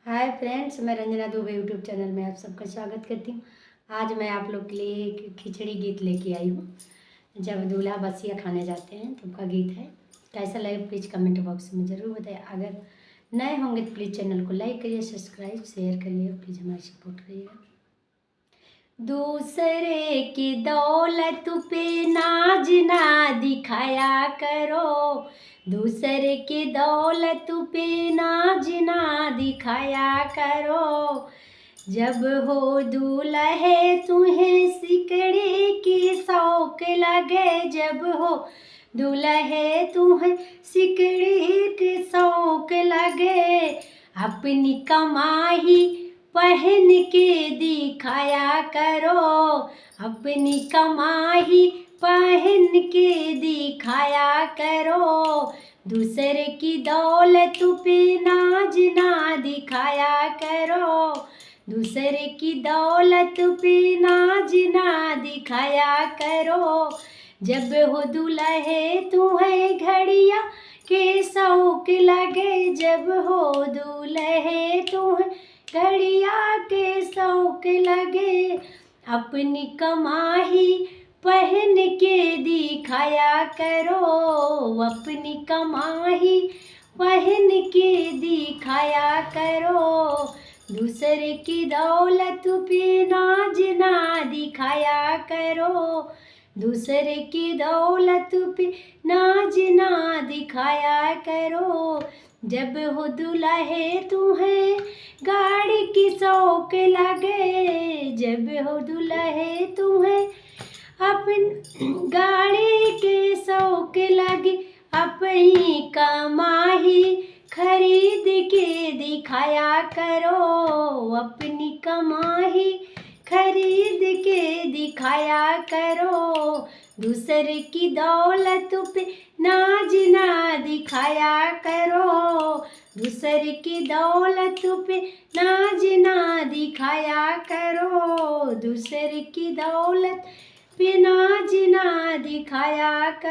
Hi friends, मैं Ranjana Dubey YouTube channel में आप सबका स्वागत करती हूँ। आज मैं आप लोग के लिए एक खिचड़ी गीत लेके आई हूँ। जब दूल्हा बसिया खाने जाते हैं तब का गीत है। कैसा लगे प्लीज़ कमेंट बॉक्स में ज़रूर बताइए। अगर नए होंगे तो प्लीज़ चैनल को लाइक करिए, सब्सक्राइब शेयर करिए, प्लीज़ हमारी सपोर्ट करिएगा। दूसरे की दौलत पे नाज ना दिखाया करो, दूसरे की दौलत पे नाज ना दिखाया करो। जब हो दूल्हे तुम्हें सिकड़ी की शौक लगे, जब हो दूल्हे तुम्हें सिकड़ी की शौक लगे, अपनी कमाई पहन के दिखाया करो, अपनी कमाई पहन के दिखाया करो। दूसरे की दौलत पे नाज ना दिखाया करो, दूसरे की दौलत पे नाज ना दिखाया करो। जब हो दूल्हे तुम्हें घड़िया के शौक लगे, जब हो दूल्हे तुम्हें घड़िया के शौक लगे, अपनी कमाई पहन के दिखाया करो, अपनी कमाई पहन के दिखाया करो। दूसरे की दौलत पे नाज ना दिखाया करो, दूसरे की दौलत पे नाज ना दिखाया करो। जब हो दूल्हे तुम्हें गाड़ी की शौक लगे, जब हो दूल्हे तुम्हें अपन गाड़ी के शौक लगे, अपनी कमाई खरीद के दिखाया करो, अपनी कमाई खरीद के दिखाया करो। दूसरे की दौलत पे नाज ना दिखाया करो, दूसरे की दौलत पे नाज ना दिखाया करो, दूसरे की दौलत पे नाज ना दिखाया करो।